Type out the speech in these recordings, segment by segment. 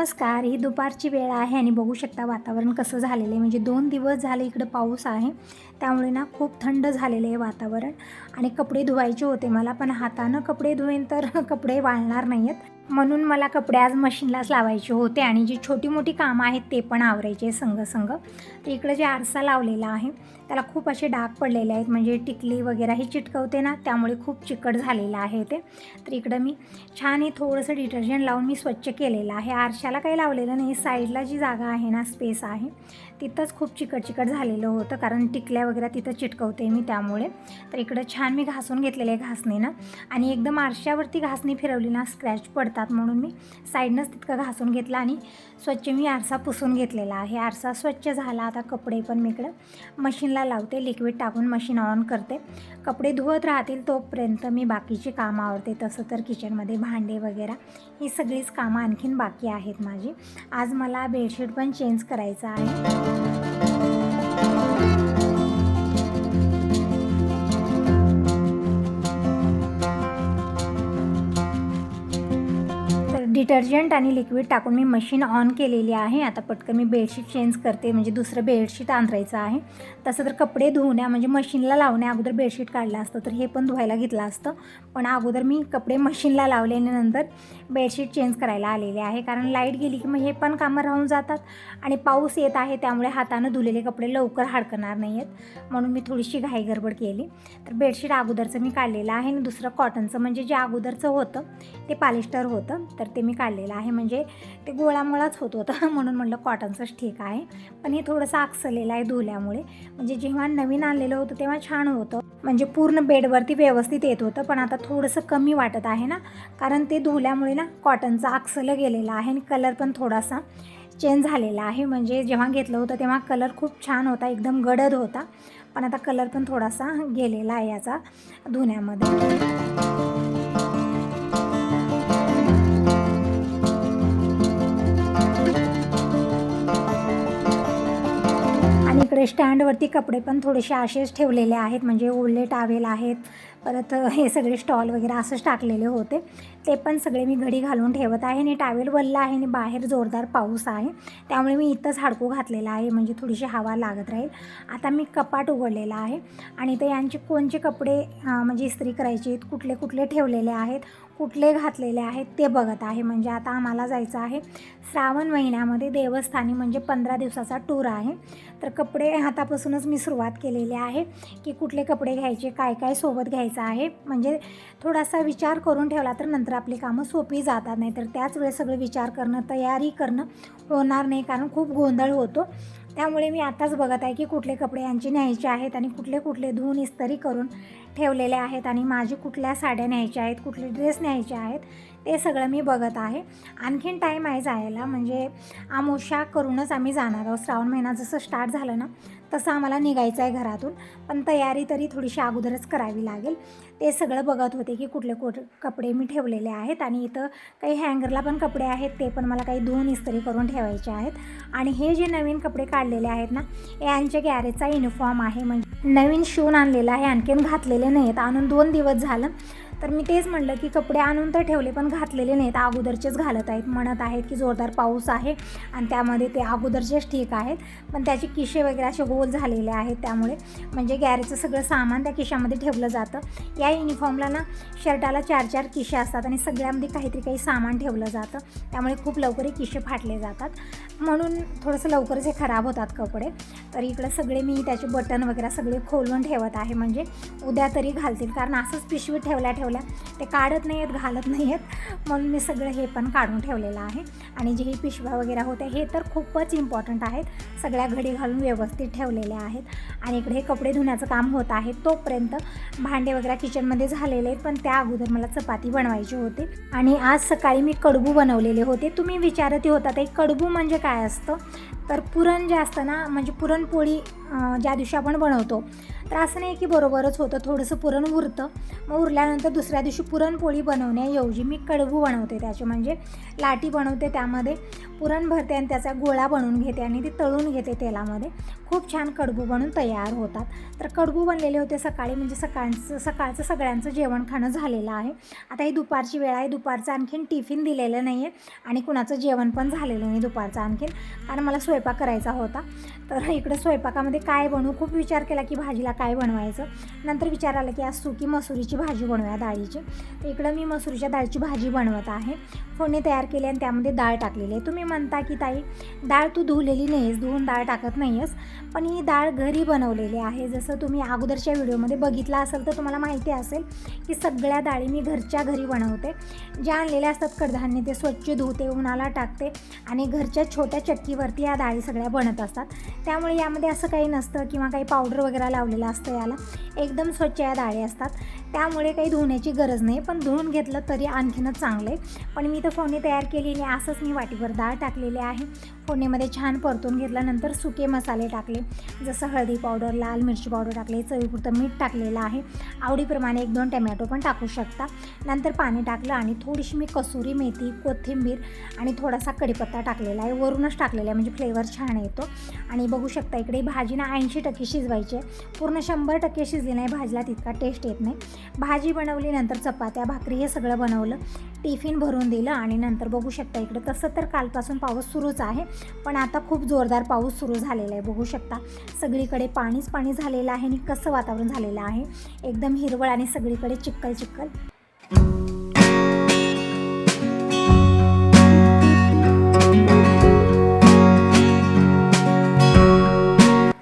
नमस्कार. ही दुपारची वेळ आहे आणि बघू शकता वातावरण कसं झालेलं आहे. म्हणजे 2 दिवस झाले इकडं पाऊस आहे, त्यामुळे ना खूप थंड झालेलं आहे वातावरण. आणि कपडे धुवायचे होते मला, पण हातानं कपडे धुवेन तर कपडे वाळणार नाही आहेत, म्हणून मला कपडे आज मशीनलाच लावायचे होते आणि जी छोटी मोठी कामं आहेत ते पण आवरायचे संग. तर इकडं जे आरसा लावलेला आहे त्याला खूप असे डाग पडलेले आहेत, म्हणजे टिकली वगैरे हे चिटकवते ना, त्यामुळे खूप चिकट झालेलं आहे ते. तर इकडं मी छान हे थोडंसं डिटर्जंट लावून मी स्वच्छ केलेलं आहे. आरशाला काही लावलेलं नाही, साईडला जी जागा आहे ना, स्पेस आहे, तिथंच खूप चिकट झालेलं होतं, कारण टिकल्या वगैरे तिथं चिटकवते मी त्यामुळे. तर इकडं छान मी घासून घेतलेलं आहे घासणीनं, आणि एकदम आरशावरती घासणी फिरवली ना स्क्रॅच पडतात, म्हणून मी साईडनंच तितकं घासून घेतलं आणि स्वच्छ मी आरसा पुसून घेतलेला आहे. आरसा स्वच्छ झाला. आता कपडे पण मी इकडं मशीनला लावते, लिक्विड टाकून मशीन ऑन करते. कपडे धुवत राहतील तोपर्यंत मी बाकीची कामं आवरते. तसं तर किचनमध्ये भांडे वगैरे ही सगळीच कामं आणखीन बाकी आहेत माझी. आज मला बेडशीट पण चेंज करायचं आहे. डिटर्जंट आणि लिक्विड टाकून मी मशीन ऑन केलेली आहे. आता पटकन मी बेडशीट चेंज करते, म्हणजे दुसरं बेडशीट अंतरायचं आहे. तसं तर कपडे धुवण्या म्हणजे मशीनला लावण्या अगोदर बेडशीट काढलं असतं तर हे पण धुवायला घेतलं असतं, पण अगोदर मी कपडे मशीनला लावले आणि नंतर बेडशीट चेंज करायला आलेले आहे. कारण लाईट गेली की मग हे पण कामं राहून जातात आणि पाऊस येत आहे, त्यामुळे हातानं धुलेले कपडे लवकर हडकणार नाही आहेत, म्हणून मी थोडीशी घाई गडबड केली. तर बेडशीट अगोदरचं मी काढलेलं आहे आणि दुसरं कॉटनचं, म्हणजे जे अगोदरचं होतं ते पॉलिस्टर होतं, तर ते मी काढलेलं आहे. म्हणजे ते गोळामुळाच होत होतं म्हणून म्हटलं कॉटनचंच ठीक आहे. पण हे थोडंसं आकसलेलं आहे धुल्यामुळे. म्हणजे जेव्हा नवीन आणलेलं होतं तेव्हा छान होतं, म्हणजे पूर्ण बेडवरती व्यवस्थित येत होतं, पण आता थोडंसं कमी वाटत आहे ना, कारण ते धुल्यामुळे ना कॉटनचं आकसलं गेलेलं आहे आणि कलर पण थोडासा चेंज झालेला आहे. म्हणजे जेव्हा घेतलं होतं तेव्हा कलर खूप छान होता, एकदम गडद होता, पण आता कलर पण थोडासा गेलेला आहे याचा धुण्यामध्ये. आणि इकडे स्टँडवरती कपडे पण थोडेसे असेच ठेवलेले आहेत, म्हणजे ओले टावेल आहेत, परत हे सगळे स्टॉल वगैरे असंच टाकलेले होते, ते पण सगळे मी घडी घालून ठेवत आहे. आणि टावेल वल्ला आहे आणि बाहेर जोरदार पाऊस आहे, त्यामुळे मी इथंच हाडकू घातलेला आहे, म्हणजे थोडीशी हवा लागत राहील. आता मी कपाट उघडलेलं आहे आणि ते यांचे कोणचे कपडे म्हणजे इस्त्री करायचे आहेत, कुठले कुठले ठेवलेले आहेत, कुठले घातलेले आहेत ते बघत आहे. म्हणजे आता आम्हाला जायचं आहे श्रावण महिन्यामध्ये देवस्थानी, म्हणजे 15 दिवसाचा टूर आहे. तर कपडे आतापासूनच मी सुरुवात केलेली आहे की कुठले कपडे घ्यायचे, काय काय सोबत घ्यायचं आहे. म्हणजे थोडासा विचार करून ठेवला तर नंतर आपली कामं सोपी जातात, नाही तर त्याच वेळेस सगळं विचार करणं, तयारी करणं होणार नाही, कारण खूप गोंधळ होतो. त्यामुळे मी आताच बघत आहे की कुठले कपडे यांचे न्यायचे आहेत आणि कुठले कुठले धुवून इस्त्री करून ठेवलेले आहेत, आणि माझी कुठल्या साड्या न्यायच्या आहेत, कुठले ड्रेस न्यायचे आहेत, ते सगळं मी बघत आहे. आणखीन टाईम आहे जायला, म्हणजे आमोशा करूनच आम्ही जाणार आहोत. श्रावण महिना जसं स्टार्ट झालं ना तसं आम्हाला निघायचं आहे घरातून, पण तयारी तरी थोडीशी अगोदरच करावी लागेल. ते सगळं बघत होते की कुठले कपडे मी ठेवलेले आहेत, आणि इथं काही हँगरला पण कपडे आहेत, ते पण मला काही धुवून इस्त्री करून ठेवायचे आहेत. आणि हे जे नवीन कपडे काढलेले आहेत ना, यांच्या गॅरेजचा युनिफॉर्म आहे, म्हणजे नवीन शिवून आणलेला आहे, आणखीन घातलेले नाही आहेत. आणून 2 दिवस झालं, तर मी तेच म्हणलं की कपडे आणून तर ठेवले पण घातलेले नाहीत, अगोदरचेच घालत आहेत. म्हणत आहेत की जोरदार पाऊस आहे आणि त्यामध्ये ते अगोदरचेच ठीक आहेत, पण त्याचे किशे वगैरे असे गोल झालेले आहेत, त्यामुळे म्हणजे गॅरेजचं सगळं सामान त्या खिशामध्ये ठेवलं जातं. या युनिफॉर्मला ना शर्टाला 4-4 किशे असतात आणि सगळ्यामध्ये काहीतरी काही सामान ठेवलं जातं, त्यामुळे खूप लवकर किशे फाटले जातात, म्हणून थोडंसं लवकरच हे खराब होतात कपडे. तर इकडं सगळे मी त्याचे बटन वगैरे सगळे खोलून ठेवत आहे, म्हणजे उद्या तरी घालतील, कारण असंच पिशवी ठेवल्या ते काढत नाही आहेत, घालत नाही आहेत, म्हणून मी सगळं हे पण काढून ठेवलेलं आहे. आणि जे ही पिशव्या वगैरे होत्या हे तर खूपच इम्पॉर्टंट आहेत, सगळ्या घडी घालून व्यवस्थित ठेवलेल्या आहेत. आणि इकडे हे कपडे धुण्याचं काम होत आहे, तोपर्यंत भांडे वगैरे किचनमध्ये झालेले आहेत, पण त्या अगोदर मला चपाती बनवायची होती. आणि आज सकाळी मी कडबू बनवलेले होते. तुम्ही विचारत होता ते कडबू म्हणजे काय असतं, तर पुरण जे असतं ना, म्हणजे पुरणपोळी ज्या दिवशी आपण बनवतो, तर असं नाही की बरोबरच होतं, थोडंसं पुरण उरतं, मग उरल्यानंतर दुसऱ्या दिवशी पुरणपोळी बनवण्याऐवजी मी कडबू बनवते, त्याचे म्हणजे लाटी बनवते, त्यामध्ये पुरण भरते आणि त्याचा गोळा बनवून घेते आणि ती तळून घेते तेलामध्ये. खूप छान कडबू बनून तयार होतात. तर कडबू बनलेले होते सकाळी, म्हणजे सकाळचं सगळ्यांचं जेवण खाणं झालेलं आहे. आता ही दुपारची वेळ आहे. दुपारचं आणखीन टिफिन दिलेलं नाही आहे आणि कुणाचं जेवण पण झालेलं नाही दुपारचं आणखीन, कारण मला स्वयंपाक करायचा होता. तर इकडं स्वयंपाकामध्ये काय बनवू, खूप विचार केला की भाजीला काय बनवायचं. नंतर विचार आला की आज सुकी मसुरीची भाजी बनवूया डाळीची. तर इकडं मी मसुरीच्या डाळीची भाजी बनवत आहे. फोडणी तयार केली आणि त्यामध्ये डाळ टाकलेली आहे. तुम्ही म्हणता की ताई डाळ तू धुवलेली नाही आहेस, धुवून डाळ टाकत नाही आहेस, पण ही डाळ घरी बनवलेली आहे. जसं तुम्ही अगोदरच्या व्हिडिओमध्ये बघितला असेल तर तुम्हाला माहिती असेल की सगळ्या डाळी मी घरच्या घरी बनवते. ज्या आणलेल्या असतात कडधान्य ते स्वच्छ धुते, उन्हाला टाकते आणि घरच्या छोट्या चक्कीवरती या डाळी सगळ्या बनत असतात. त्यामुळे यामध्ये असं काही नसतं किंवा काही पावडर वगैरे लावलेलं असतं याला. एकदम स्वच्छ या डाळी असतात, त्यामुळे काही धुण्याची गरज नाही. पण धुवून घेतलं तरी आणखीनच चांगलं आहे. पण मी तर फोडणी तयार केली आणि असंच मी वाटीभर डाळ टाकलेली आहे. फोडणीमध्ये छान परतून घेतल्यानंतर सुके मसाले टाकले, जसं हळदी पावडर, लाल मिरची पावडर टाकले, चवीपुरतं मीठ टाकलेलं आहे. आवडीप्रमाणे 1-2 टमॅटो पण टाकू शकता. नंतर पाणी टाकलं आणि थोडीशी मी कसुरी मेथी, कोथिंबीर आणि थोडासा कढीपत्ता टाकलेला आहे. वरूनच टाकलेला आहे म्हणजे फ्लेवर छान येतो. आणि बघू शकता इकडे भाजी ना 80% शिजवायची आहे. पूर्ण 100% शिजली नाही भाजीला, तितका टेस्ट येत नाही. भाजी बनवली, नंतर चपात्या, भाकरी हे सगळं बनवलं, टिफिन भरून दिलं आणि नंतर बघू शकता इकडे. तसं तर कालपासून पाऊस सुरूच आहे, पण आता खूप जोरदार पाऊस सुरू झालेला आहे. बघू शकता सगळीकडे पाणीच पाणी झालेलं आहे आणि कसं वातावरण झालेलं आहे, एकदम हिरवळ आणि सगळीकडे चिक्कल चिक्कल.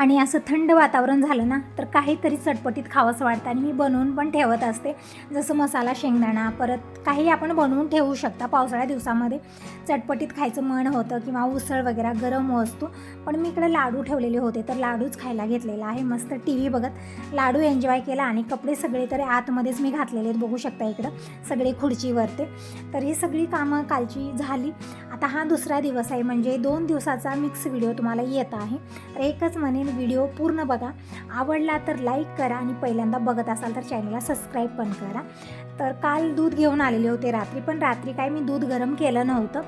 आणि असं थंड वातावरण झालं ना तर काहीतरी चटपटीत खावंसं वाटतं आणि मी बनवून पण ठेवत असते. जसं मसाला शेंगदाणा, परत काही आपण बनवून ठेवू शकता. पावसाळ्या दिवसामध्ये चटपटीत खायचं मन होतं किंवा उसळ वगैरे गरम असतो. पण मी इकडे लाडू ठेवलेले होते तर लाडूच खायला घेतलेला आहे. मस्त TV बघत लाडू एन्जॉय केला आणि कपडे सगळे तरी आतमध्येच मी घातलेले आहेत. बघू शकता इकडं सगळे खुर्चीवरते. तर ही सगळी कामं कालची झाली. आता हा दुसरा दिवस आहे, म्हणजे 2 दिवसाचा मिक्स व्हिडिओ तुम्हाला येत आहे. तर एकच म्हणेन, व्हिडिओ पूर्ण बघा. आवडला तर लाईक करा आणि पहिल्यांदा बघत असाल तर चॅनलला सबस्क्राईब पण करा. तर काल दूध घेऊन आलेले होते रात्री, पण रात्री काय मी दूध गरम केलं नव्हतं.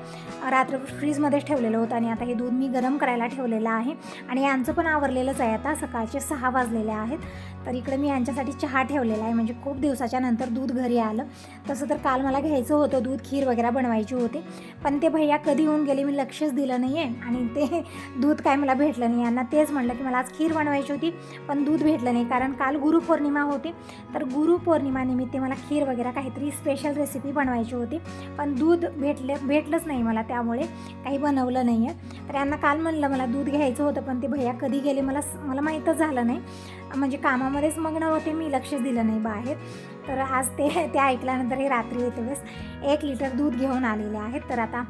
रात्र फ्रीजमध्येच ठेवलेलं होतं आणि आता हे दूध मी गरम करायला ठेवलेलं आहे. आणि यांचं पण आवरलेलंच आहे. आता सकाळचे 6 वाजलेले आहेत. तर इकडे मी यांच्यासाठी चहा ठेवलेला आहे, म्हणजे खूप दिवसाच्या नंतर दूध घरी आलं. तसं तर काल मला घ्यायचं होतं दूध, खीर वगैरे बनवायची होती, पण ते भैया कधी येऊन गेले मी लक्षच दिलं नाही आहे आणि ते दूध काय मला भेटलं नाही. यांना तेच म्हटलं की मला आज खीर बनवायची होती पण दूध भेटलं नाही, कारण काल गुरुपौर्णिमा होती. तर गुरुपौर्णिमानिमित्त मला खीर वगैरे काहीतरी स्पेशल रेसिपी बनवायची होती, पण दूध भेटलंच नाही मला, त्यामुळे काही बनवलं नाही आहे. तर यांना काल म्हणलं मला दूध घ्यायचं होतं, पण ते भैया कधी गेले मला माहीतच झालं नाही, म्हणजे कामामध्येच मग्न होते मी, लक्षच दिलं नाही बाहेर. तर आज ते ऐकल्यानंतर हे रात्री येते वेळेस 1 लिटर दूध घेऊन आलेले आहेत. तर आता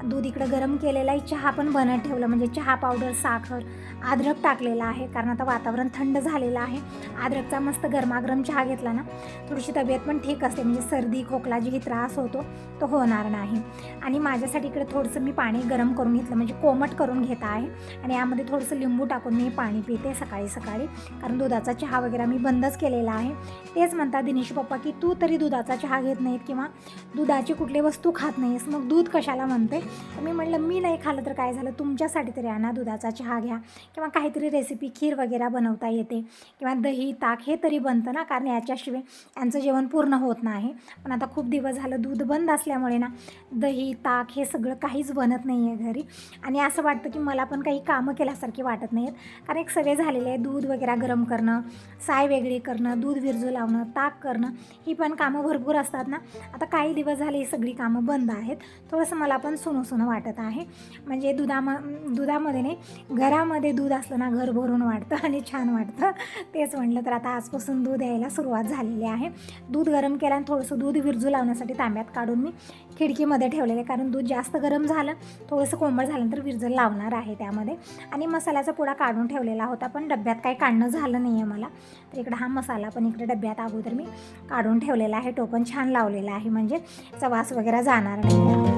दूध इकडं गरम केलेलं आहे. चहा पण बनत ठेवलं, म्हणजे चहा पावडर, साखर, अद्रक टाकलेला आहे, कारण आता वातावरण थंड झालेलं आहे. अद्रकचा मस्त गरमागरम चहा घेतला ना थोडीशी तब्येत पण ठीक असते, म्हणजे सर्दी खोकला जी त्रास होतो तो होणार नाही. आणि माझ्यासाठी इकडे थोडंसं मी पाणी गरम करून घेतलं, म्हणजे कोमट करून घेत आहे आणि यामध्ये थोडंसं लिंबू टाकून मी पाणी पिते सकाळी सकाळी, कारण दुधाचा चहा वगैरे मी बंदच केलेला आहे. तेच म्हणतात दिनेश पप्पा की तू तरी दुधाचा चहा घेत नाहीत किंवा दुधाची कुठली वस्तू खात नाहीस, मग दूध कशाला म्हणते. तर मी म्हटलं मी नाही खाल्लं तर काय झालं, तुमच्यासाठी तरी आणा दुधाचा चहा घ्या, किंवा काहीतरी रेसिपी खीर वगैरे बनवता येते, किंवा दही ताक हे तरी बनतं ना, कारण याच्याशिवाय यांचं जेवण पूर्ण होत नाही. पण आता खूप दिवस झालं दूध बंद असल्यामुळे ना दही ताक हे सगळं काहीच बनत नाही आहे घरी. आणि असं वाटतं की मला पण काही कामं केल्यासारखी वाटत नाही आहेत, कारण एक सगळे झालेले आहे. दूध वगैरे गरम करणं, साय वेगळी करणं, दूध विरजू लावणं, ताक करणं, ही पण कामं भरपूर असतात ना. आता काही दिवस झाले ही सगळी कामं बंद आहेत. थोडंसं मला पण सुनं वाटत आहे, म्हणजे दुधामध्ये नाही, घरामध्ये दूध असलं ना घर भरून वाटतं आणि छान वाटतं. तेच म्हटलं, तर आता आजपासून दूध यायला सुरुवात झालेली आहे. दूध गरम केलं आणि थोडंसं दूध विरजू लावण्यासाठी तांब्यात काढून मी खिडकीमध्ये ठेवलेलं आहे, कारण दूध जास्त गरम झालं, थोडंसं कोमट झाल्यानंतर विरजल लावणार आहे त्यामध्ये. आणि मसाल्याचा पुडा काढून ठेवलेला होता, पण डब्यात काही काढणं झालं नाही आहे मला. तर इकडं हा मसाला पण इकडे डब्यात अगोदर मी काढून ठेवलेला आहे. टोपण छान लावलेला आहे, म्हणजे त्याचा वास वगैरे जाणार नाही.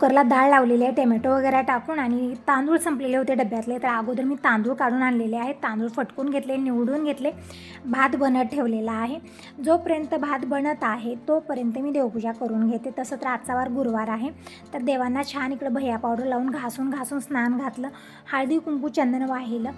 कुकरला डाळ लावलेली आहे टोमॅटो वगैरे टाकून, आणि तांदूळ संपलेले होते डब्यातले, तर अगोदर मी तांदूळ काढून आणलेले आहेत. तांदूळ फटकून घेतले, निवडून घेतले, भात बनत ठेवलेला आहे. जोपर्यंत भात बनत आहे तोपर्यंत मी देवपूजा करून घेते. तसं तर आजचा वार गुरुवार आहे, तर देवांना छान इकडं भैया पावडर लावून घासून स्नान घातलं, हळदी कुंकू चंदन वाहिलं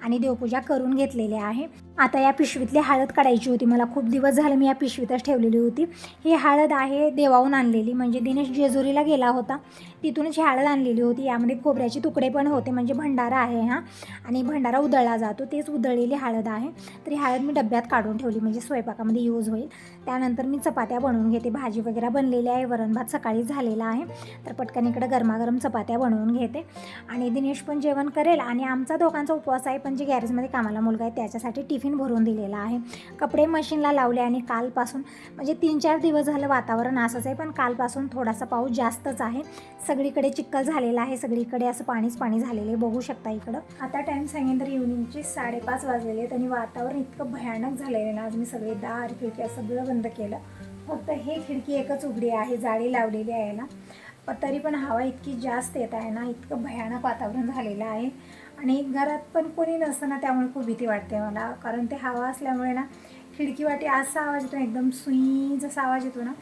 आणि देवपूजा करून घेतलेली आहे. आता या पिशवीतली हळद काढायची होती. मला खूप दिवस झाले मी या पिशवीतच ठेवलेली होती. ही हळद आहे देवाहून आणलेली, म्हणजे दिनेश जेजुरीला गेला होता तिथूनच ही हळद आणलेली होती. यामध्ये खोबऱ्याचे तुकडे पण होते, म्हणजे भंडारा आहे हा, आणि भंडारा उधळला जातो, तेच उधळलेली हळद आहे. तर ही हळद मी डब्यात काढून ठेवली, म्हणजे स्वयंपाकामध्ये यूज होईल. त्यानंतर मी चपात्या बनवून घेते. भाजी वगैरे बनलेली आहे, वरण भात सकाळी झालेला आहे, तर पटकन इकडं गरमागरम चपात्या बनवून घेते. आणि दिनेश पण जेवण करेल, आणि आमचा दोघांचा उपवास आहे, पण जे गॅरेजमध्ये कामाला मुलगा आहे त्याच्यासाठी टिफिन भरून दिलेला आहे. कपडे मशीनला लावले, आणि कालपासून म्हणजे 3-4 दिवस झालं वातावरण असंच आहे, पण कालपासून थोडासा पाऊस जास्तच आहे. सगळीकडे चिखल झालेला आहे, सगळीकडे असं पाणीच पाणी झालेलं आहे, बघू शकता इकडं. आता टाईम सांगेन तर इव्हनिंगचे 5:30 वाजलेले आहेत, आणि वातावरण इतकं भयानक झालेलं आहे ना. आज मी सगळे दार खिडक्या सगळं बंद केलं, फक्त हे खिडकी एकच उघडी आहे, जाळी लावलेली आहे ना, पण तरी पण हवा इतकी जास्त येत आहे ना, इतकं भयानक वातावरण झालेलं आहे. आणि घरात पण कोणी नसतं ना, त्यामुळे खूप भीती वाटते मला, कारण ते हवा असल्यामुळे ना खिडकीवाटी असा आवाज येतो, एकदम सुई जसा आवाज येतो ना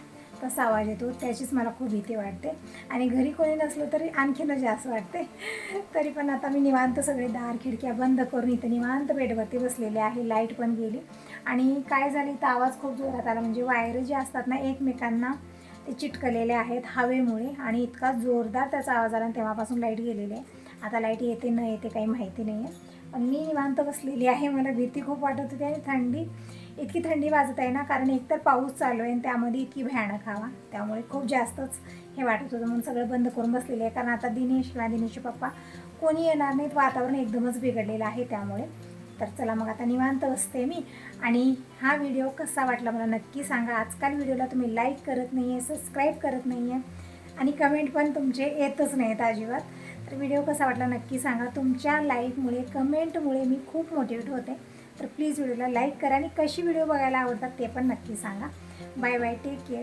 तसा आवाज येतो, त्याचीच मला खूप भीती वाटते. आणि घरी कोणी नसलं तरी आणखीनच जास्त वाटते. तरी पण आता मी निवांत सगळे दार खिडक्या बंद करून इथं निवांत बेडवरती बसलेले आहे. लाईट पण गेली, आणि काय झालं इथं आवाज खूप जोरात आला, म्हणजे वायर जे असतात ना एकमेकांना ते चिटकलेले आहेत हवेमुळे, आणि इतका जोरदार त्याचा आवाज आला, आणि तेव्हापासून लाईट गेलेली आहे. आता लाईट येते न येते काही माहिती नाही आहे, पण मी निवांत बसलेली आहे. मला भीती खूप वाटत होती, आणि थंडी इतकी थंडी वाजत आहे ना, कारण एकतर पाऊस चालू आहे आणि त्यामध्ये इतकी भयानक हवा, त्यामुळे खूप जास्तच हे वाटत होतं. म्हणून सगळं बंद करून बसलेलं आहे, कारण आता दिनेशचे पप्पा कोणी येणार नाहीत, वातावरण एकदमच बिघडलेलं आहे त्यामुळे. तर चला मग आता निवांत बसते मी. आणि हा व्हिडिओ कसा वाटला मला नक्की सांगा. आजकाल व्हिडिओला तुम्ही लाईक करत नाही आहे, सबस्क्राईब करत नाही आहे, आणि कमेंट पण तुमचे येतच नाहीत अजिबात. तर व्हिडिओ कसा वाटला नक्की सांगा. तुमच्या लाईकमुळे, कमेंटमुळे मी खूप मोटिवेट होते. तर प्लीज व्हिडिओला लाईक करा, आणि कशी व्हिडिओ बघायला आवडतात ते पण नक्की सांगा. Bye bye, take care.